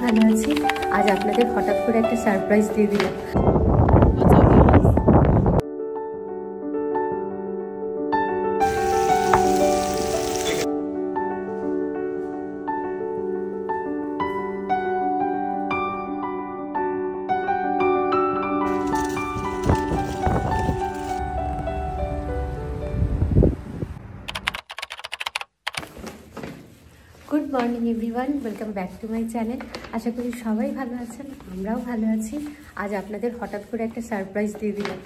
ভালো আছি। আজ আপনাদের হঠাৎ করে একটা সারপ্রাইজ দিয়ে দিলাম। Good morning everyone, welcome back to my channel. আশা করি সবাই ভালো আছেন, আমরাও ভালো আছি। আজ আপনাদের হঠাৎ করে একটা সারপ্রাইজ দিয়ে দিলাম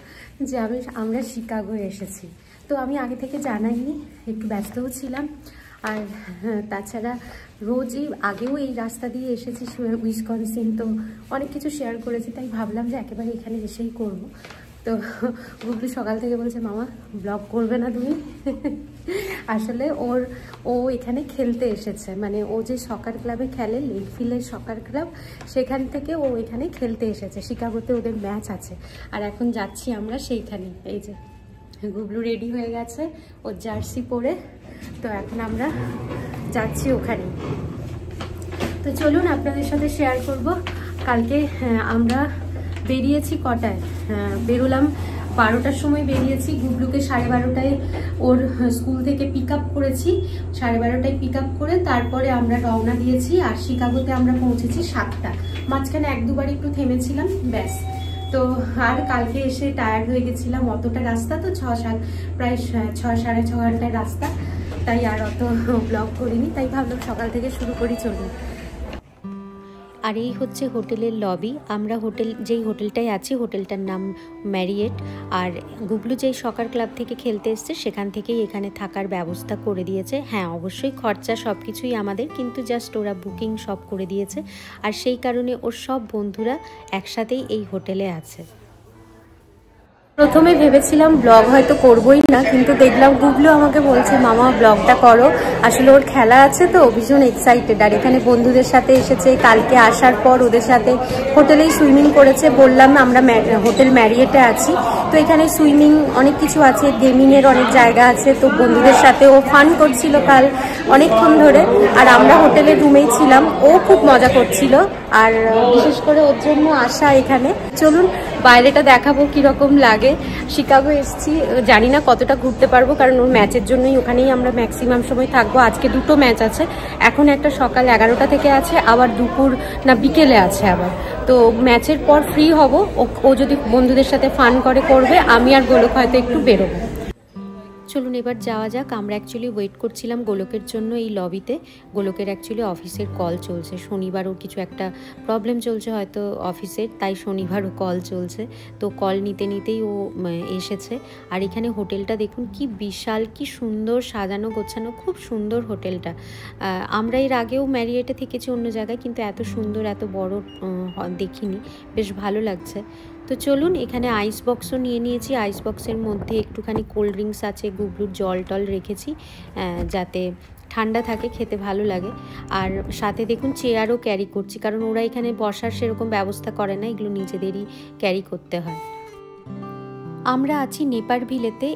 যে আমরা শিকাগো এসেছি। তো আমি আগে থেকে জানাইনি, একটু ব্যস্তও ছিলাম। আর তাছাড়া রোজই আগেও এই রাস্তা দিয়ে এসেছি উইসকনসিন, তো অনেক কিছু শেয়ার করেছি, তাই ভাবলাম যে একেবারে এখানে এসেই করব। তো গুগলু সকাল থেকে বলছে, মামা ব্লগ করবে না তুমি? আসলে ও এখানে খেলতে এসেছে, মানে ও যে সকার ক্লাবে খেলে, লেকফিলের সকার ক্লাব, সেখান থেকে ও এখানে খেলতে এসেছে। শিকাগোতে ওদের ম্যাচ আছে, আর এখন যাচ্ছি আমরা সেইখানে। এই যে গুগলু রেডি হয়ে গেছে ওর জার্সি পরে, তো এখন আমরা যাচ্ছি ওখানে। তো চলুন আপনাদের সাথে শেয়ার করব। কালকে আমরা বেরিয়েছি কটায়? বেরোলাম 12টার সময় বেরিয়েছি। গুগলুকে 12:30টায় ওর স্কুল থেকে পিক আপ করেছি। 12:30টায় পিক আপ করে তারপরে আমরা রওনা দিয়েছি। আর শিকাগোতে আমরা পৌঁছেছি 7টা। মাঝখানে 1-2বার একটু থেমেছিলাম, ব্যাস। তো আর কালকে এসে টায়ার্ড হয়ে গেছিলাম, অতটা রাস্তা তো, প্রায় 6-6.5 ঘন্টার রাস্তা, তাই আর অত ব্লগ করিনি। তাই ভাবলাম সকাল থেকে শুরু করি, চলুন। আর এই হচ্ছে হোটেলের লবি। আমরা যেই হোটেলটায় আছি, হোটেলটার নাম ম্যারিয়েট। আর গুগলু যেই সকার ক্লাব থেকে খেলতে এসছে, সেখান থেকেই এখানে থাকার ব্যবস্থা করে দিয়েছে। হ্যাঁ, অবশ্যই খরচা সব কিছুই আমাদের, কিন্তু জাস্ট ওরা বুকিং সব করে দিয়েছে। আর সেই কারণে ওর সব বন্ধুরা একসাথেই এই হোটেলে আছে। প্রথমে ভেবেছিলাম ব্লগ হয়তো করবোই না, কিন্তু দেখলাম গুগলু আমাকে বলছে, মামা ব্লগটা করো। আসলে ওর খেলা আছে তো, ভীষণ এক্সাইটেড। আর এখানে বন্ধুদের সাথে এসেছে। কালকে আসার পর ওদের সাথে হোটেলেই সুইমিং করেছে। বললাম আমরা হোটেল ম্যারিয়েটে আছি, তো এখানে সুইমিং অনেক কিছু আছে, গেমিংয়ের অনেক জায়গা আছে। তো বন্ধুদের সাথে ও ফান করছিল কাল অনেকক্ষণ ধরে। আর আমরা হোটেলের রুমেই ছিলাম, ও খুব মজা করছিল। আর বিশেষ করে ওর জন্য আসা এখানে। চলুন বাইরেটা দেখাবো কিরকম লাগে। শিকাগো এসছি, জানি না কতটা ঘুরতে পারবো, কারণ ওর ম্যাচের জন্যই ওখানেই আমরা ম্যাক্সিমাম সময় থাকবো। আজকে 2টো ম্যাচ আছে, এখন একটা সকাল 11টা থেকে আছে, আবার দুপুর না বিকেলে আছে আবার। তো ম্যাচের পর ফ্রি হব। ও যদি বন্ধুদের সাথে ফান করবে, আমি আর গোলক হয়তো একটু বেরোবো। চলুন এবার যাওয়া যাক। আমরা অ্যাকচুয়ালি ওয়েট করছিলাম গোলকের জন্য এই লবিতে। গোলকের অ্যাকচুয়ালি অফিসের কল চলছে, শনিবার ওর কিছু একটা প্রবলেম চলছে হয়তো অফিসের, তাই শনিবারও কল চলছে। তো কল নিতেই ও এসেছে। আর এখানে হোটেলটা দেখুন কি বিশাল, কি সুন্দর সাজানো গোছানো, খুব সুন্দর হোটেলটা। আমরা এর আগেও ম্যারিয়েটে থেকেছি অন্য জায়গায়, কিন্তু এত সুন্দর এত বড় দেখিনি, বেশ ভালো লাগছে। তো চলুন, এখানে আইস বক্সও নিয়ে নিয়েছি। আইস বক্সের মধ্যে একটুখানি কোল্ড ড্রিঙ্কস আছে, গুগলুর জল টল রেখেছি যাতে ঠান্ডা থাকে, খেতে ভালো লাগে। আর সাথে দেখুন চেয়ারও ক্যারি করছি, কারণ ওরা এখানে বসার সেরকম ব্যবস্থা করে না, এগুলো নিজেদেরই ক্যারি করতে হয়। আমরা আছি নেপারভিলেতে।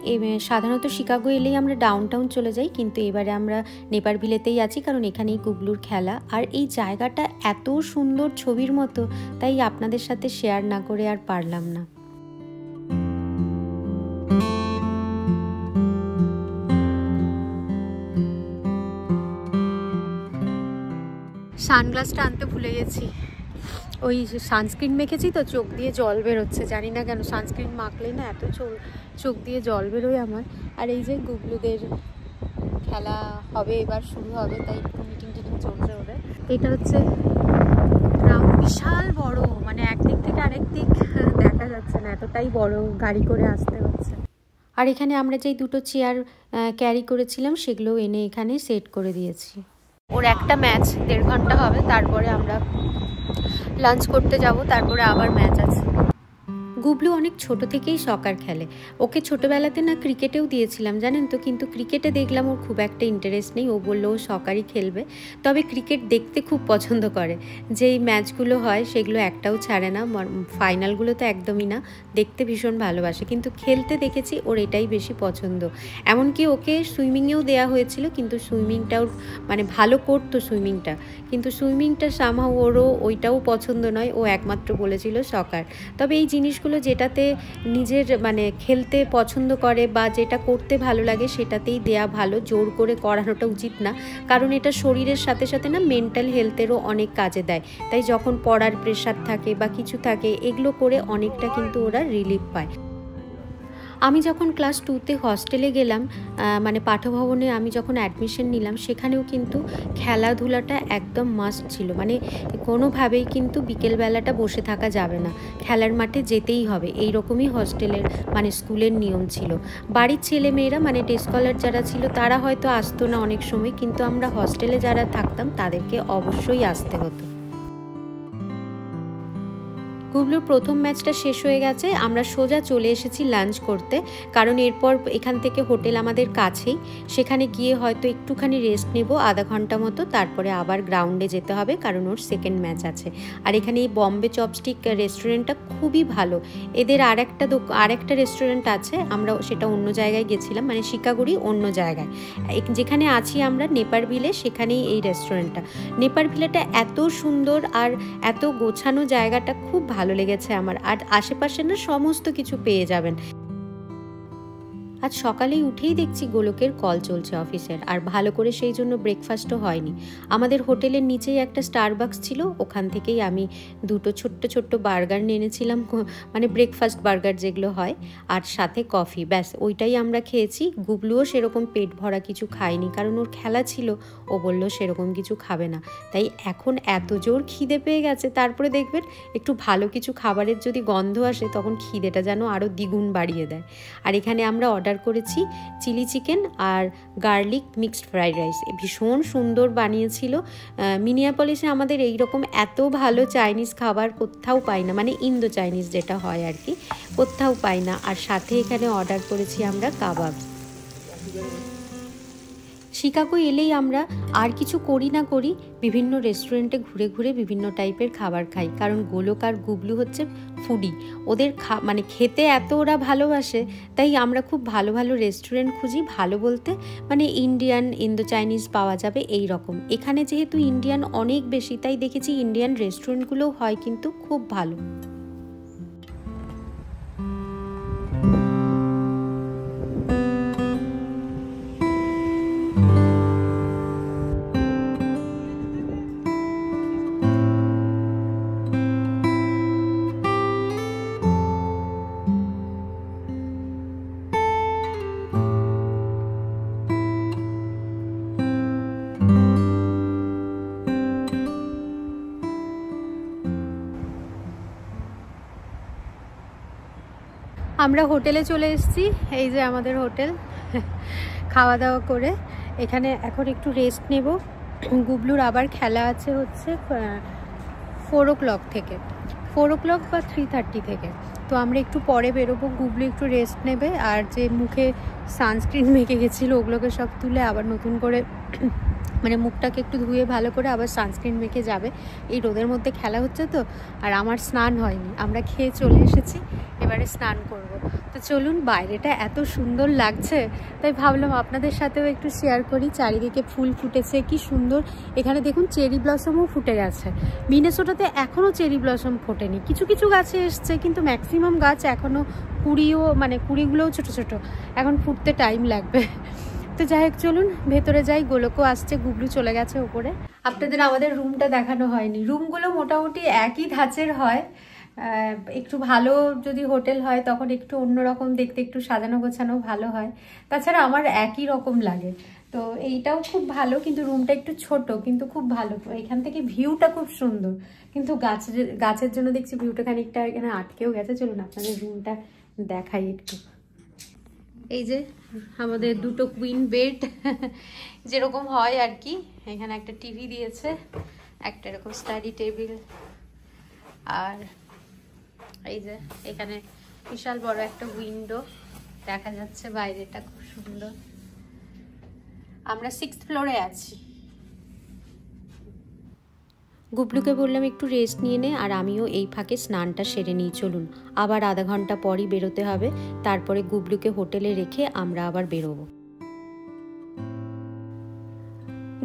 সাধারণত শিকাগো এলেই আমরা ডাউনটাউন চলে যাই, কিন্তু এবারে আমরা নেপারভিলেতেই আছি, কারণ এখানেই গুগলুর খেলা। আর এই জায়গাটা এত সুন্দর ছবির মতো, তাই আপনাদের সাথে শেয়ার না করে আর পারলাম না। সানগ্লাসটা আনতে ভুলে গেছি। ওই সানস্ক্রিন মেখেছি তো, চোখ দিয়ে জল বেরোচ্ছে, জানি না কেন। সানস্ক্রিন মাখলে না এত চোখ দিয়ে জল বেরোয় আমার। আর এই যে গুগলুদের খেলা হবে, এবার শুরু হবে, তাই মিটিং চলছে ওদের। এটা হচ্ছে বিশাল বড়, মানে একদিক থেকে আরেক দিক দেখা যাচ্ছে না, এতটাই বড়, গাড়ি করে আসতে হচ্ছে। আর এখানে আমরা যেই 2টো চেয়ার ক্যারি করেছিলাম, সেগুলো এনে এখানে সেট করে দিয়েছি। ওর একটা ম্যাচ 1.5 ঘন্টা হবে, তারপরে আমরা লাঞ্চ করতে যাব, তারপরে আবার ম্যাচ আছে। গুবলু অনেক ছোট থেকেই সকার খেলে। ওকে ছোটোবেলাতে না ক্রিকেটেও দিয়েছিলাম জানেন তো, কিন্তু ক্রিকেটে দেখলাম ওর খুব একটা ইন্টারেস্ট নেই। ও বললো ও সকারই খেলবে, তবে ক্রিকেট দেখতে খুব পছন্দ করে। যেই ম্যাচগুলো হয় সেগুলো একটাও ছাড়ে না, ফাইনালগুলো তো একদমই না, দেখতে ভীষণ ভালোবাসে। কিন্তু খেলতে দেখেছি ওর এটাই বেশি পছন্দ। এমনকি ওকে সুইমিংয়েও দেওয়া হয়েছিল, কিন্তু সুইমিংটাও মানে ভালো করতো সুইমিংটা, কিন্তু সুইমিংটা সামহাও ওরও ওইটাও পছন্দ নয়। ও একমাত্র বলেছিল সকার। তবে এই জিনিসগুলো যেটাতে নিজের মানে খেলতে পছন্দ করে বা যেটা করতে ভালো লাগে সেটাতেই দেয়া ভালো, জোর করে করানোটা উচিত না, কারণ এটা শরীরের সাথে সাথে না মেন্টাল হেলথেরও অনেক কাজে দেয়। তাই যখন পড়ার প্রেশার থাকে বা কিছু থাকে, এগুলো করে অনেকটা কিন্তু ওরা রিলিফ পায়। আমি যখন ক্লাস 2তে হস্টেলে গেলাম, মানে পাঠভবনে আমি যখন অ্যাডমিশন নিলাম, সেখানেও কিন্তু খেলাধুলাটা একদম মাস্ট ছিল। মানে কোনোভাবেই কিন্তু বিকেলবেলাটা বসে থাকা যাবে না, খেলার মাঠে যেতেই হবে, এই রকমই হস্টেলের মানে স্কুলের নিয়ম ছিল। বাড়ির ছেলেমেয়েরা মানে ডে স্কলার যারা ছিল তারা হয়তো আসতো না অনেক সময়, কিন্তু আমরা হস্টেলে যারা থাকতাম তাদেরকে অবশ্যই আসতে হতো। গুবলুর প্রথম ম্যাচটা শেষ হয়ে গেছে, আমরা সোজা চলে এসেছি লাঞ্চ করতে, কারণ এরপর এখান থেকে হোটেল আমাদের কাছেই, সেখানে গিয়ে হয়তো একটুখানি রেস্ট নেব আধা ঘন্টা মতো, তারপরে আবার গ্রাউন্ডে যেতে হবে কারণ ওর সেকেন্ড ম্যাচ আছে। আর এখানে এই বম্বে চপস্টিক রেস্টুরেন্টটা খুবই ভালো। এদের আরেকটা রেস্টুরেন্ট আছে, আমরা সেটা অন্য জায়গায় গেছিলাম, মানে শিকাগোরই অন্য জায়গায়। যেখানে আছি আমরা নেপারভিলে, সেখানেই এই রেস্টুরেন্টটা। নেপারভিলেটা এত সুন্দর আর এত গোছানো, জায়গাটা খুব ভালো লেগেছে আমার। আর আশেপাশে না সমস্ত কিছু পেয়ে যাবেন। আজ সকালেই উঠেই দেখছি গোলকের কল চলছে অফিসের, আর ভালো করে সেই জন্য ব্রেকফাস্টও হয়নি। আমাদের হোটেলের নিচেই একটা স্টারবাকস ছিল, ওখান থেকেই আমি দুটো ছোট্ট বার্গার নিয়ে এনেছিলাম, মানে ব্রেকফাস্ট বার্গার যেগুলো হয়, আর সাথে কফি, ব্যাস ওইটাই আমরা খেয়েছি। গুবলুও সেরকম পেট ভরা কিছু খায়নি, কারণ ওর খেলা ছিল, ও বললো সেরকম কিছু খাবে না। তাই এখন এত জোর খিদে পেয়ে গেছে, তারপরে দেখবেন একটু ভালো কিছু খাবারের যদি গন্ধ আসে তখন খিদেটা যেন আরও দ্বিগুণ বাড়িয়ে দেয়। আর এখানে আমরা অর্ডার করেছি চিলি চিকেন আর গার্লিক মিক্সড ফ্রাইড রাইস, ভীষণ সুন্দর বানিয়েছিল। মিনিয়াপলিসে আমাদের এইরকম এত ভালো চাইনিজ খাবার কোথাও পাই না, মানে ইন্দো চাইনিজ যেটা হয় আর কি, কোথাও পাই না। আর সাথে এখানে অর্ডার করেছি আমরা কাবাব। শিকাগো এলেই আমরা আর কিছু করি না করি বিভিন্ন রেস্টুরেন্টে ঘুরে ঘুরে বিভিন্ন টাইপের খাবার খাই, কারণ গোলক আর গুবলু হচ্ছে ফুডি। ওদের মানে খেতে এত ওরা ভালোবাসে, তাই আমরা খুব ভালো ভালো রেস্টুরেন্ট খুঁজি। ভালো বলতে মানে ইন্ডিয়ান, ইন্দো চাইনিজ পাওয়া যাবে এই রকম। এখানে যেহেতু ইন্ডিয়ান অনেক বেশি, তাই দেখেছি ইন্ডিয়ান রেস্টুরেন্টগুলোও হয় কিন্তু খুব ভালো। আমরা হোটেলে চলে এসেছি, এই যে আমাদের হোটেল। খাওয়া দাওয়া করে এখানে এখন একটু রেস্ট নেব। গুবলুর আবার খেলা আছে হচ্ছে 4 o'clock থেকে, 4 o'clock বা 3:30 থেকে। তো আমরা একটু পরে বেরোবো, গুবলু একটু রেস্ট নেবে, আর যে মুখে সানস্ক্রিন মেখে গেছিলো ওগুলোকে সব তুলে আবার নতুন করে মানে মুখটাকে একটু ধুয়ে ভালো করে আবার সানস্ক্রিন মেখে যাবে। এই রোদের মধ্যে খেলা হচ্ছে তো, আর আমার স্নান হয়নি, আমরা খেয়ে চলে এসেছি, এবারে স্নান করব। তো চলুন, বাইরেটা এত সুন্দর লাগছে, তাই ভাবলাম আপনাদের সাথেও একটু শেয়ার করি। চারিদিকে ফুল ফুটেছে, কি সুন্দর। এখানে দেখুন চেরি ব্লসমও ফুটে গেছে। মিনেসোটাতে এখনও চেরি ব্লসম ফোটেনি, কিছু কিছু গাছে এসছে, কিন্তু ম্যাক্সিমাম গাছ এখনও কুড়িগুলোও ছোট ছোট, এখন ফুটতে টাইম লাগবে। তো যাই হোক, চলুন ভেতরে যাই। গোলকও আসছে, গুবলু চলে গেছে ওপরে। আপনাদের আমাদের রুমটা দেখানো হয়নি। রুমগুলো মোটামুটি একই ধাঁচের হয়, একটু ভালো যদি হোটেল হয় তখন একটু অন্যরকম দেখতে, একটু সাজানো গোছানো ভালো হয়। তাছাড়া আমার একই রকম লাগে। তো এইটাও খুব ভালো, কিন্তু রুমটা একটু ছোট, কিন্তু খুব ভালো। এখান থেকে ভিউটা খুব সুন্দর, কিন্তু গাছের জন্য দেখছি ভিউটা খানিকটা এখানে আটকেও গেছে। চলুন আপনাদের রুমটা দেখাই একটু। এই যে আমাদের দুটো কুইন বেড, যেরকম হয় আর কি। এখানে একটা টিভি দিয়েছে, একটা এরকম স্টাডি টেবিল, আর এই যে এখানে বিশাল বড় একটা উইন্ডো দেখা যাচ্ছে, বাইরেটা খুব সুন্দর। আমরা 6th ফ্লোরে আছি। গুবলুকে বললাম একটু রেস্ট নিয়ে নে, আর আমিও এই ফাঁকে স্নানটা সেরে নিই, চলুন। আবার আধা ঘন্টা পরই বেরোতে হবে, তারপরে গুবলুকে হোটেলে রেখে আমরা আবার বেরোবো।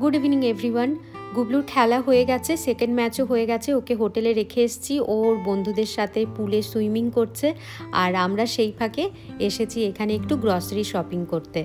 Good evening everyone. গুবলুর খেলা হয়ে গেছে, সেকেন্ড ম্যাচও হয়ে গেছে, ওকে হোটেলে রেখে এসেছি, ওর বন্ধুদের সাথে পুলে সুইমিং করছে, আর আমরা সেই ফাঁকে এসেছি এখানে একটু গ্রসারি শপিং করতে।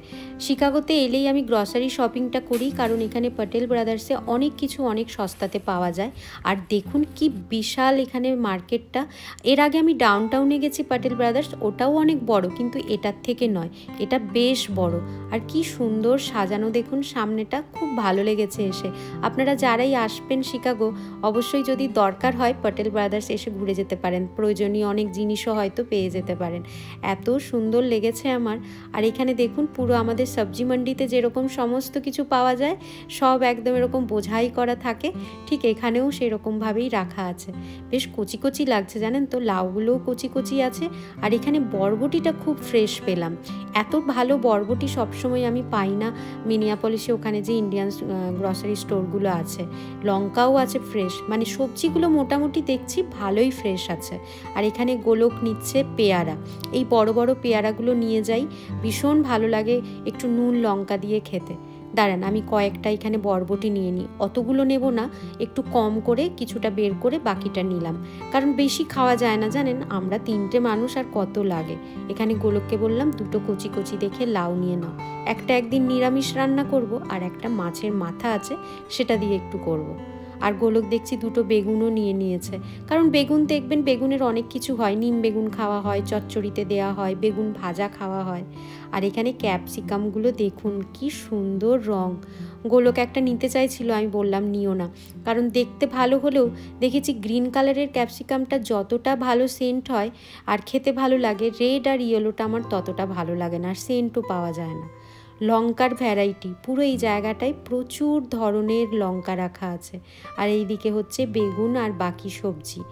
শিকাগোতে এলেই আমি গ্রসারি শপিংটা করি, কারণ এখানে প্যাটেল ব্রাদার্সে অনেক কিছু অনেক সস্তাতে পাওয়া যায়। আর দেখুন কি বিশাল এখানে মার্কেটটা। এর আগে আমি ডাউনটাউনে গেছি প্যাটেল ব্রাদার্স, ওটাও অনেক বড়, কিন্তু এটার থেকে নয়, এটা বেশ বড়। আর কি সুন্দর সাজানো দেখুন, সামনেটা খুব ভালো লেগেছে এসে। আপনারা যারাই আসবেন শিকাগো, অবশ্যই যদি দরকার হয় প্যাটেল ব্রাদার্স এসে ঘুরে যেতে পারেন, প্রয়োজনীয় অনেক জিনিসও হয়তো পেয়ে যেতে পারেন। এত সুন্দর লেগেছে আমার। আর এখানে দেখুন পুরো আমাদের সবজি মান্ডিতে যেরকম সমস্ত কিছু পাওয়া যায়, সব একদম এরকম বোঝাই করা থাকে, ঠিক এখানেও সেরকমভাবেই রাখা আছে। বেশ কচি কচি লাগছে জানেন তো, লাউগুলোও কচি কচি আছে। আর এখানে বরবটিটা খুব ফ্রেশ পেলাম, এত ভালো বরবটি সবসময় আমি পাই না মিনিয়াপলিসে, ওখানে যে ইন্ডিয়ান গ্রসারি স্টোরগুলো আছে। লঙ্কাও আছে ফ্রেশ, মানে সবজিগুলো মোটামুটি দেখছি ভালোই ফ্রেশ আছে। আর এখানে গোলক নিচ্ছে পেয়ারা, এই বড় বড় পেয়ারাগুলো নিয়ে যাই, ভীষণ ভালো লাগে একটু নুন লঙ্কা দিয়ে খেতে। দাঁড়ান আমি কয়েকটা এখানে বরবটি নিয়ে নিই, অতগুলো নেব না, একটু কম করে কিছুটা বের করে বাকিটা নিলাম, কারণ বেশি খাওয়া যায় না জানেন, আমরা 3টে মানুষ আর কত লাগে। এখানে গোলককে বললাম দুটো কচি কচি দেখে লাউ নিয়ে নাও, একটা একদিন নিরামিষ রান্না করব, আর একটা মাছের মাথা আছে সেটা দিয়ে একটু করব। আর গোলক দেখছি দুটো বেগুনও নিয়ে নিয়েছে, কারণ বেগুন দেখবেন বেগুনের অনেক কিছু হয়, নিম বেগুন খাওয়া হয়, চচ্চড়িতে দেওয়া হয়, বেগুন ভাজা খাওয়া হয়। আর এখানে ক্যাপসিকামগুলো দেখুন কি সুন্দর রং। গোলক একটা নিতে চাইছিল, আমি বললাম নিও না, কারণ দেখতে ভালো হলেও দেখেছি গ্রিন কালারের ক্যাপসিকামটা যতটা ভালো সেন্ট হয় আর খেতে ভালো লাগে, রেড আর ইয়েলোটা আমার ততটা ভালো লাগে না, আর সেন্টও পাওয়া যায় না। লঙ্কার ভ্যারাইটি পুরো এই জায়গাটায় প্রচুর ধরনের লঙ্কা রাখা আছে, আর এইদিকে হচ্ছে বেগুন আর বাকি সবজি।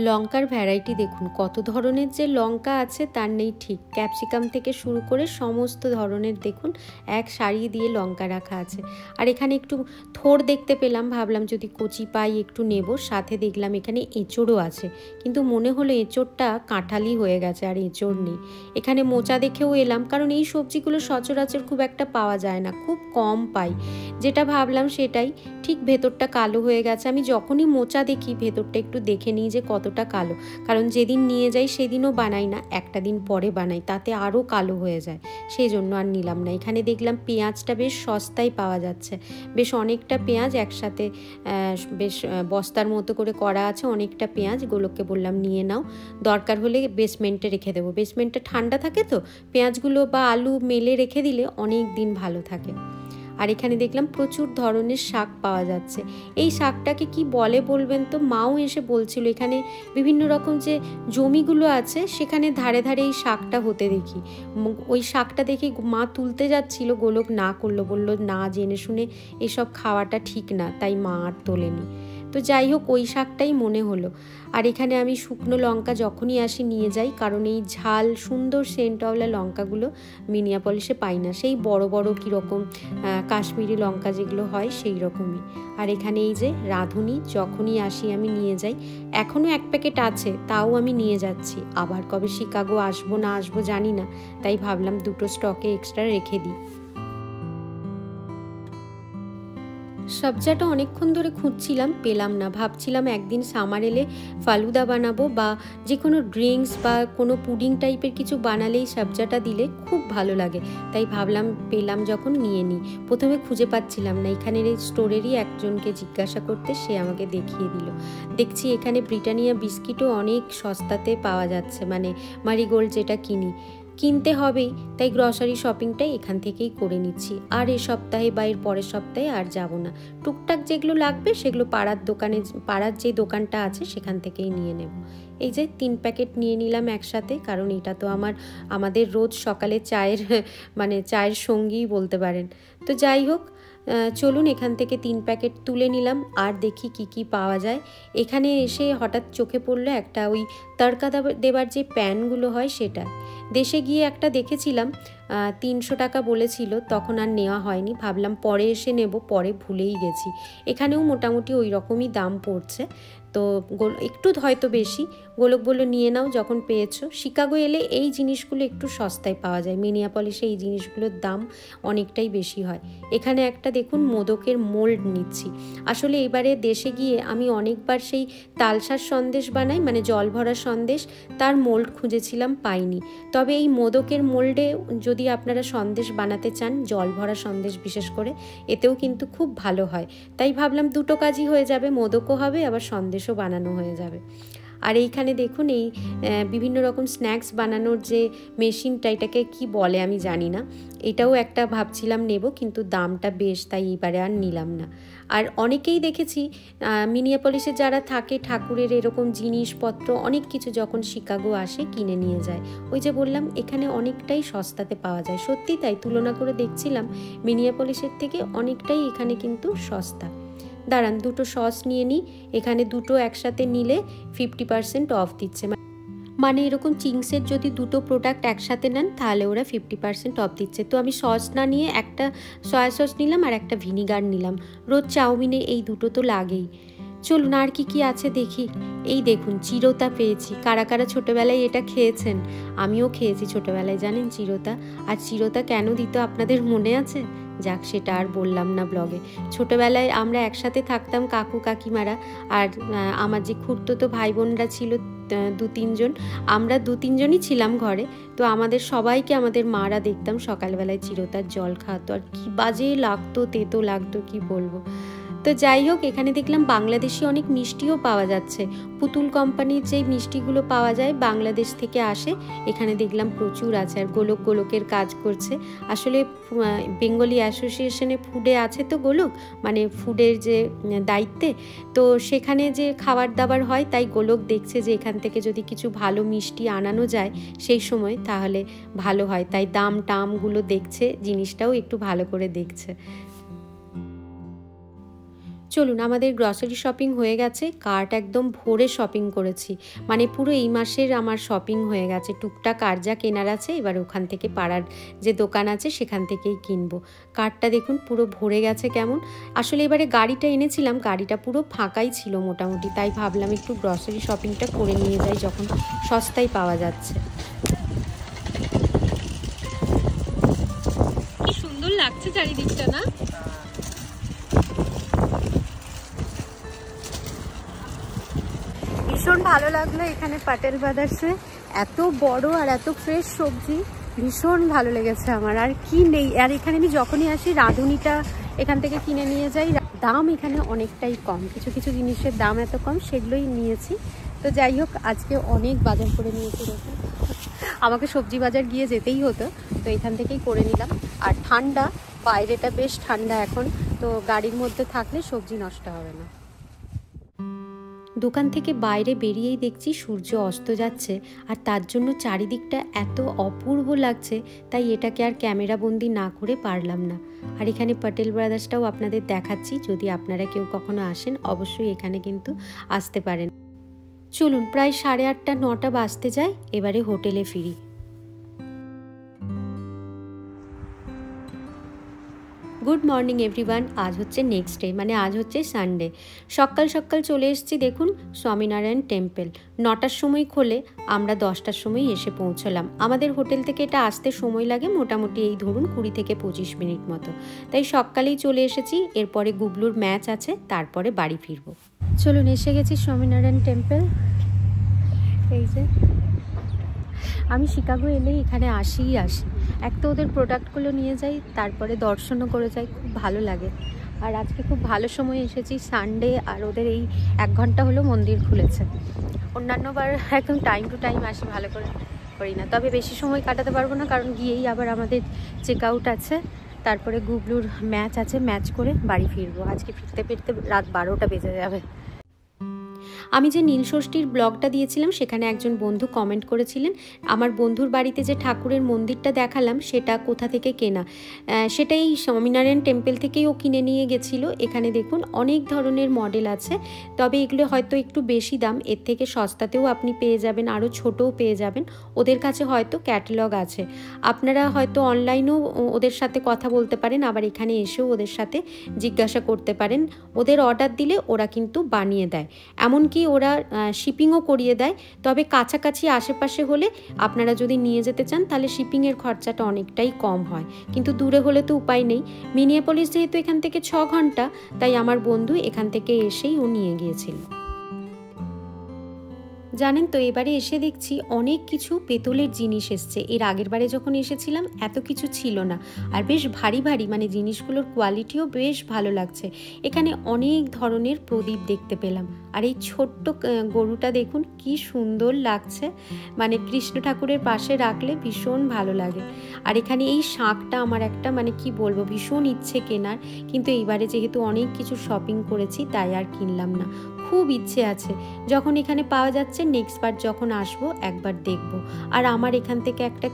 লঙ্কার ভ্যারাইটি দেখুন, কত ধরনের যে লঙ্কা আছে তার নেই ঠিক, ক্যাপসিকাম থেকে শুরু করে সমস্ত ধরনের দেখুন এক সারি দিয়ে লঙ্কা রাখা আছে। আর এখানে একটু থোড় দেখতে পেলাম, ভাবলাম যদি কচি পাই একটু নেব, সাথে দেখলাম এখানে এঁচোড়ও আছে, কিন্তু মনে হলো এঁচোড়টা কাঁঠালি হয়ে গেছে আর এঁচোড় নেই। এখানে মোচা দেখেও এলাম, কারণ এই সবজিগুলো সচরাচর খুব একটা পাওয়া যায় না, খুব কম পাই। যেটা ভাবলাম সেটাই, ঠিক ভেতরটা কালো হয়ে গেছে। আমি যখনই মোচা দেখি ভেতরটা একটু দেখে নিই যে কতটা কালো, কারণ যেদিন নিয়ে যাই সেদিনও বানাই না, একটা দিন পরে বানাই, তাতে আরও কালো হয়ে যায়, সেই জন্য আর নিলাম না। এখানে দেখলাম পেঁয়াজটা বেশ সস্তায় পাওয়া যাচ্ছে, বেশ অনেকটা পেঁয়াজ একসাথে বেশ বস্তার মতো করে করা আছে, অনেকটা পেঁয়াজ। গোলককে বললাম নিয়ে নাও, দরকার হলে বেসমেন্টে রেখে দেবো, বেসমেন্টে ঠান্ডা থাকে তো, পেঁয়াজগুলো বা আলু মেলে রেখে দিলে অনেক দিন ভালো থাকে। আর এখানে দেখলাম প্রচুর ধরনের শাক পাওয়া যাচ্ছে। এই শাকটাকে কি বলে বলবেন তো, মাও এসে বলছিল এখানে বিভিন্ন রকম যে জমিগুলো আছে সেখানে ধারে ধারে এই শাকটা হতে দেখি। ওই শাকটা দেখে মা তুলতে যাচ্ছিল, গোলক না করলো, বলল না জেনে শুনে এসব খাওয়াটা ঠিক না, তাই মা আর তোলেনি। তো যাই হোক ওই শাকটাই মনে হলো। আর এখানে আমি শুকনো লঙ্কা যখনই আসি নিয়ে যাই, কারণ এই ঝাল সুন্দর সেন্টওয়ালা লঙ্কাগুলো মিনিয়াপলিসে পাই না, সেই বড় বড় কীরকম কাশ্মীরি লঙ্কা যেগুলো হয় সেই রকমই। আর এখানে এই যে রাঁধুনি, যখনই আসি আমি নিয়ে যাই, এখনও 1 প্যাকেট আছে, তাও আমি নিয়ে যাচ্ছি। আবার কবে শিকাগো আসবো না আসবো জানি না, তাই ভাবলাম দুটো স্টকে এক্সট্রা রেখে দিই। সবজাটা অনেকক্ষণ ধরে খুঁজছিলাম, পেলাম না, ভাবছিলাম একদিন সামার এলে ফালুদা বানাবো, বা যে কোনো ড্রিঙ্কস বা কোনো পুডিং টাইপের কিছু বানালেই সবজাটা দিলে খুব ভালো লাগে, তাই ভাবলাম পেলাম যখন নিয়ে নিই। প্রথমে খুঁজে পাচ্ছিলাম না, এখানের এই স্টোরেরই একজনকে জিজ্ঞাসা করতে সে আমাকে দেখিয়ে দিল। দেখছি এখানে ব্রিটানিয়া বিস্কিটও অনেক সস্তাতে পাওয়া যাচ্ছে, মানে মারিগোল্ড যেটা কিনতে হবেই, তাই গ্রসারি শপিংটাই এখান থেকেই করে নিচ্ছি। আর এ সপ্তাহে বা এর পরের সপ্তাহে আর যাব না, টুকটাক যেগুলো লাগবে সেগুলো পাড়ার যে দোকানটা আছে সেখান থেকেই নিয়ে নেব। এই যে 3 প্যাকেট নিয়ে নিলাম একসাথে, কারণ এটা তো আমাদের রোজ সকালে চায়ের মানে চায়ের সঙ্গীই বলতে পারেন। তো যাই হোক, চলুন এখান থেকে 3 প্যাকেট তুলে নিলাম আর দেখি কি কি পাওয়া যায়। এখানে এসে হঠাৎ চোখে পড়লো একটা ওই তড়কা দেবার যে প্যানগুলো হয় সেটা। দেশে গিয়ে একটা দেখেছিলাম 300 টাকা বলেছিল, তখন আর নেওয়া হয়নি, ভাবলাম পরে এসে নেব, পরে ভুলেই গেছি। এখানেও মোটামুটি ওই রকমই দাম পড়ছে, তো একটু হয়তো বেশি। গোলক বলল নিয়ে নাও যখন পেয়েছো। শিকাগো এলে এই জিনিসগুলো একটু সস্তায় পাওয়া যায়, মিনিয়াপলিসে এই জিনিসগুলোর দাম অনেকটাই বেশি হয়। এখানে একটা দেখুন মোদকের মোল্ড নিচ্ছি। আসলে এবারে দেশে গিয়ে আমি অনেকবার সেই তালসার সন্দেশ বানাই, মানে জল ভরা সন্দেশ, তার মোল্ড খুঁজেছিলাম, পাইনি। তবে এই মোদকের মোল্ডে যদি আপনারা সন্দেশ বানাতে চান, জল ভরা সন্দেশ বিশেষ করে, এতেও কিন্তু খুব ভালো হয়। তাই ভাবলাম দুটো কাজই হয়ে যাবে, মোদকও হবে আবার সন্দেশও বানানো হয়ে যাবে। আর এইখানে দেখুন এই বিভিন্ন রকম স্ন্যাক্স বানানোর যে মেশিনটা, এটাকে কি বলে আমি জানি না, এটাও একটা ভাবছিলাম নেব, কিন্তু দামটা বেশ, তাই এবারে আর নিলাম না। আর অনেকেই দেখেছি মিনিয়াপলিসে যারা থাকে ঠাকুরের এরকম জিনিসপত্র অনেক কিছু যখন শিকাগো আসে কিনে নিয়ে যায়। ওই যে বললাম এখানে অনেকটাই সস্তাতে পাওয়া যায়, সত্যি তাই, তুলনা করে দেখছিলাম মিনিয়াপলিসের থেকে অনেকটাই এখানে কিন্তু সস্তা। দাঁড়ান দুটো সস নিয়ে নিই, এখানে দুটো একসাথে নিলে 50% অফ দিচ্ছে, মানে এরকম চিংসের যদি দুটো প্রোডাক্ট একসাথে নেন তাহলে ওরা 50% অফ দিচ্ছে। তো আমি সস না নিয়ে একটা সয়া সস নিলাম আর একটা ভিনিগার নিলাম, রোজ চাউমিনে এই দুটো তো লাগেই। চলুন আর কি কি আছে দেখি। এই দেখুন চিরতা পেয়েছি। কারা কারা ছোটোবেলায় এটা খেয়েছেন? আমিও খেয়েছি ছোটোবেলায়, জানেন চিরতা। আর চিরতা কেন দিত আপনাদের মনে আছে? যাক, সেটা আর বললাম না ব্লগে। ছোটোবেলায় আমরা একসাথে থাকতাম কাকু কাকিমারা, আর আমার যে খুড়তো ভাই বোনরা ছিল 2-3 জন, আমরা 2-3 জনই ছিলাম ঘরে। তো আমাদের সবাইকে আমাদের মারা দেখতাম সকালবেলায় চিরতার জল খাওয়াতো, আর কি বাজে লাগতো, তেতো লাগতো কি বলবো। তো যাই হোক, এখানে দেখলাম বাংলাদেশি অনেক মিষ্টিও পাওয়া যাচ্ছে। পুতুল কোম্পানির যেই মিষ্টিগুলো পাওয়া যায় বাংলাদেশ থেকে আসে, এখানে দেখলাম প্রচুর আছে। আর গোলকের কাজ করছে। আসলে বেঙ্গলি অ্যাসোসিয়েশনে ফুডে আছে তো গোলক, মানে ফুডের যে দায়িত্বে, তো সেখানে যে খাবার দাবার হয়, তাই গোলক দেখছে যে এখান থেকে যদি কিছু ভালো মিষ্টি আনানো যায় সেই সময় তাহলে ভালো হয়, তাই দাম টামগুলো দেখছে, জিনিসটাও একটু ভালো করে দেখছে। চলুন, আমাদের গ্রসারি শপিং হয়ে গেছে, কার্ট একদম ভরে শপিং করেছি, মানে পুরো এই মাসের আমার শপিং হয়ে গেছে। টুকটাক আর যা কেনার আছে এবার ওখান থেকে পাড়ার যে দোকান আছে সেখান থেকেই কিনবো। কার্টটা দেখুন পুরো ভরে গেছে কেমন। আসলে এবারে গাড়িটা এনেছিলাম, গাড়িটা পুরো ফাঁকাই ছিল মোটামুটি, তাই ভাবলাম একটু গ্রসারি শপিংটা করে নিয়ে যাই যখন সস্তায় পাওয়া যাচ্ছে। কি সুন্দর লাগছে চারিদিকটা না? ভীষণ ভালো লাগলো এখানে পাটেল ব্রাদার্সে, এত বড় আর এত ফ্রেশ সবজি, ভীষণ ভালো লেগেছে আমার। আর কি নেই, আর এখানে আমি যখনই আসি রাঁধুনিটা এখান থেকে কিনে নিয়ে যাই। দাম এখানে অনেকটাই কম, কিছু কিছু জিনিসের দাম এত কম, সেগুলোই নিয়েছি। তো যাই হোক, আজকে অনেক বাজার করে নিয়েছি। দেখুন, আমাকে সবজি বাজার গিয়ে যেতেই হতো, তো এখান থেকেই করে নিলাম। আর ঠান্ডা, বাইরেটা বেশ ঠান্ডা এখন, তো গাড়ির মধ্যে থাকলে সবজি নষ্ট হবে না। দোকান থেকে বাইরে বেরিয়েই দেখছি সূর্য অস্ত যাচ্ছে, আর তার জন্য চারিদিকটা এত অপূর্ব লাগছে, তাই এটাকে আর ক্যামেরা বন্দি না করে পারলাম না। আর এখানে পাটেল ব্রাদার্সটাও আপনাদের দেখাচ্ছি, যদি আপনারা কেউ কখনো আসেন অবশ্যই এখানে কিন্তু আসতে পারেন। চলুন, প্রায় 8:30-9টা বাজতে যায়, এবারে হোটেলে ফিরি। Good morning everyone. আজ হচ্ছে নেক্সট ডে, মানে আজ হচ্ছে সানডে। সকাল সকাল চলে এসেছি দেখুন স্বামীনারায়ণ টেম্পল। 9টার সময় খোলে, আমরা 10টার সময় এসে পৌঁছলাম। আমাদের হোটেল থেকে এটা আসতে সময় লাগে মোটামুটি এই ধরুন 20 থেকে 25 মিনিট মতো, তাই সকালেই চলে এসেছি। এরপরে গুবলুর ম্যাচ আছে, তারপরে বাড়ি ফিরবো। চলুন, এসে গেছি স্বামীনারায়ণ টেম্পল। এই যে, আমি শিকাগো এলেই এখানে আসি। এক তো ওদের প্রোডাক্টগুলো নিয়ে যাই, তারপরে দর্শনও করে যাই, খুব ভালো লাগে। আর আজকে খুব ভালো সময় এসেছি, সানডে, আর ওদের এই 1 ঘন্টা হলো মন্দির খুলেছে। অন্যান্যবার একদম টাইম টু টাইম আসি, ভালো করে করি না। তবে বেশি সময় কাটাতে পারবো না, কারণ গিয়েই আবার আমাদের চেক আউট আছে, তারপরে গুবলুর ম্যাচ আছে, ম্যাচ করে বাড়ি ফিরবো। আজকে ফিরতে ফিরতে রাত 12টা বেজে যাবে। আমি যে নীলষষ্ঠীর ব্লগটা দিয়েছিলাম সেখানে একজন বন্ধু কমেন্ট করেছিলেন আমার বন্ধুর বাড়িতে যে ঠাকুরের মন্দিরটা দেখালাম সেটা কোথা থেকে কেনা। সেটা এই স্বামীনারায়ণ টেম্পল থেকেই ও কিনে নিয়ে গেছিলো। এখানে দেখুন অনেক ধরনের মডেল আছে, তবে এগুলো হয়তো একটু বেশি দাম, এর থেকে সস্তাতেও আপনি পেয়ে যাবেন, আরও ছোটও পেয়ে যাবেন। ওদের কাছে হয়তো ক্যাটালগ আছে, আপনারা হয়তো অনলাইনেও ওদের সাথে কথা বলতে পারেন, আবার এখানে এসেও ওদের সাথে জিজ্ঞাসা করতে পারেন। ওদের অর্ডার দিলে ওরা কিন্তু বানিয়ে দেয়, এমনকি ওরা শিপিংও করিয়ে দেয়। তবে কাছাকাছি আশেপাশে হলে আপনারা যদি নিয়ে যেতে চান তাহলে শিপিংয়ের খরচাটা অনেকটাই কম হয়, কিন্তু দূরে হলে তো উপায় নেই। মিনিয়াপলিস যেহেতু এখান থেকে 6 ঘন্টা, তাই আমার বন্ধু এখান থেকে এসেই ও নিয়ে গিয়েছিল। জানেন তো এবারে এসে দেখছি অনেক কিছু পেতলের জিনিস এসছে। এর আগের বারে যখন এসেছিলাম এত কিছু ছিল না, আর বেশ ভারী ভারী, মানে জিনিসগুলোর কোয়ালিটিও বেশ ভালো লাগছে। এখানে অনেক ধরনের প্রদীপ দেখতে পেলাম, আর এই ছোট্ট গরুটা দেখুন কি সুন্দর লাগছে, মানে কৃষ্ণ ঠাকুরের পাশে রাখলে ভীষণ ভালো লাগে। আর এখানে এই শাঁখটা আমার একটা, মানে কি বলবো, ভীষণ ইচ্ছে কেনার, কিন্তু এইবারে যেহেতু অনেক কিছু শপিং করেছি তাই আর কিনলাম না। খুব ইচ্ছে আছে, যখন এখানে পাওয়া যাচ্ছে নেক্সট বার যখন আসবো একবার দেখব। আর আমার এখান থেকে একটা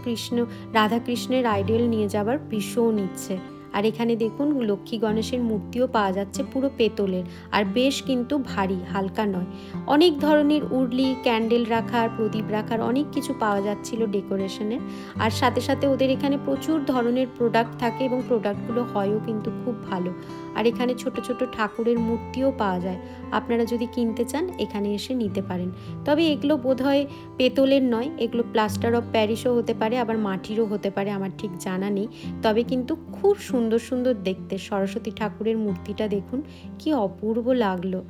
রাধাকৃষ্ণের আইডল নিয়ে যাবার ভীষণ ইচ্ছে। আর এখানে দেখুন লক্ষ্মী গণেশের মূর্তিও পাওয়া যাচ্ছে, পুরো পেতলের, আর বেশ কিন্তু ভারী, হালকা নয়। অনেক ধরনের উরলি, ক্যান্ডেল রাখার, প্রদীপ রাখার অনেক কিছু পাওয়া যাচ্ছিল ডেকোরেশনের। আর সাথে সাথে ওদের এখানে প্রচুর ধরনের প্রোডাক্ট থাকে এবং প্রোডাক্টগুলো হয়ও কিন্তু খুব ভালো। আর এখানে ছোট ছোট ঠাকুরের মূর্তিও পাওয়া যায়, আপনারা যদি কিনতে চান এখানে এসে নিতে পারেন। তবে এগুলো বোধহয় পেতলের নয়, এগুলো প্লাস্টার অফ প্যারিসও হতে পারে, আবার মাটিরও হতে পারে, আমার ঠিক জানা নেই। তবে কিন্তু খুব সুন্দর সুন্দর দেখতে। সরস্বতী ঠাকুরের মূর্তিটা দেখুন কি অপূর্ব লাগলো।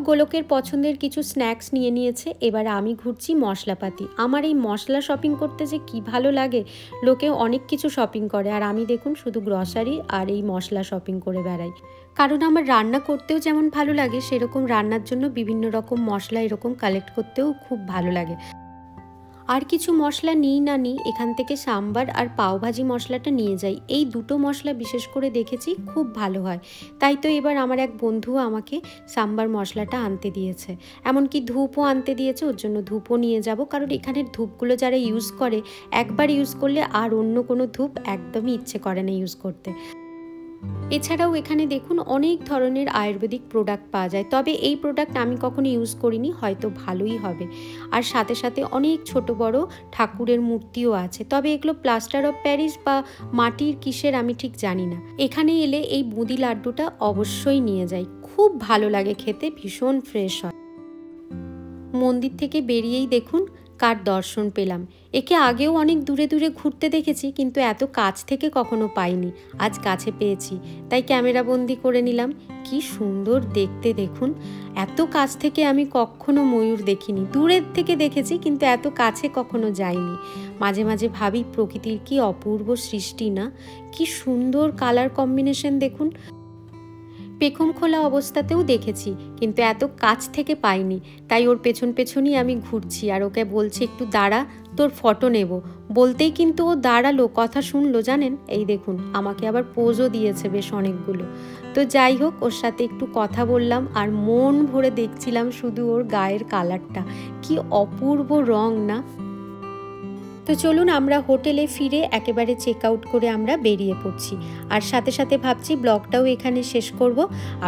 গোলকের পছন্দের কিছু স্ন্যাক্স নিয়ে নিয়েছে, এবার আমি ঘুরছি মশলাপাতি। আমার এই মশলা শপিং করতে যে কি ভালো লাগে, লোকে অনেক কিছু শপিং করে আর আমি দেখুন শুধু গ্রসারি আর এই মশলা শপিং করে বেড়াই। কারণ আমার রান্না করতেও যেমন ভালো লাগে, সেরকম রান্নার জন্য বিভিন্ন রকম মশলা এরকম কালেক্ট করতেও খুব ভালো লাগে। আর কিছু মশলা নিই না নিই, এখান থেকে সাম্বার আর পাওভাজি মশলাটা নিয়ে যাই। এই দুটো মশলা বিশেষ করে দেখেছি খুব ভালো হয়, তাই তো এবার আমার এক বন্ধু আমাকে সাম্বার মশলাটা আনতে দিয়েছে, এমনকি ধূপও আনতে দিয়েছে। ওর জন্য ধূপও নিয়ে যাব, কারণ এখানের ধূপগুলো যারা ইউজ করে একবার ইউজ করলে আর অন্য কোনো ধূপ একদমই ইচ্ছে করে না ইউজ করতে। এছাড়াও এখানে দেখুন অনেক ধরনের আয়ুর্বেদিক প্রোডাক্ট পাওয়া যায়, তবে এই প্রোডাক্ট আমি কখনো ইউজ করিনি, হয়তো ভালোই হবে। আর সাথে সাথে অনেক ছোট বড় ঠাকুরের মূর্তিও আছে, তবে এগুলো প্লাস্টার অফ প্যারিস বা মাটির কিসের আমি ঠিক জানি না। এখানে এলে এই বুঁদি লাড্ডুটা অবশ্যই নিয়ে যাই, খুব ভালো লাগে খেতে, ভীষণ ফ্রেশ হয়। মন্দির থেকে বেরিয়েই দেখুন কার দর্শন পেলাম। একে আগেও অনেক দূরে দূরে ঘুরতে দেখেছি, কিন্তু এত কাছ থেকে কখনো পাইনি, আজ কাছে পেয়েছি, তাই ক্যামেরা বন্দি করে নিলাম। কি সুন্দর দেখতে দেখুন, এত কাছ থেকে আমি কখনো ময়ূর দেখিনি, দূরের থেকে দেখেছি কিন্তু এত কাছে কখনো যাইনি। মাঝে মাঝে ভাবি প্রকৃতির কি অপূর্ব সৃষ্টি না, কি সুন্দর কালার কম্বিনেশন দেখুন। পেখম খোলা অবস্থাতেও দেখেছি, কিন্তু এত কাছ থেকে পাইনি, তাই ওর পেছন পেছনই আমি ঘুরছি আর ওকে বলছি একটু দাঁড়া, তোর ফটো নেব। বলতেই কিন্তু ও দাঁড়ালো, কথা শুনলো জানেন। এই দেখুন আমাকে আবার পোজও দিয়েছে বেশ অনেকগুলো। তো যাই হোক, ওর সাথে একটু কথা বললাম আর মন ভরে দেখছিলাম শুধু ওর গায়ের কালারটা, কি অপূর্ব রং না। তো চলুন আমরা হোটেলে ফিরে একেবারে চেক আউট করে আমরা বেরিয়ে পড়ছি, আর সাথে সাথে ভাবছি ব্লগটাও এখানে শেষ করব।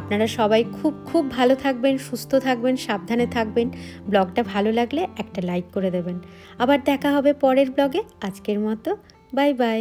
আপনারা সবাই খুব খুব ভালো থাকবেন, সুস্থ থাকবেন, সাবধানে থাকবেন। ব্লগটা ভালো লাগলে একটা লাইক করে দেবেন। আবার দেখা হবে পরের ব্লগে। আজকের মতো বাই বাই।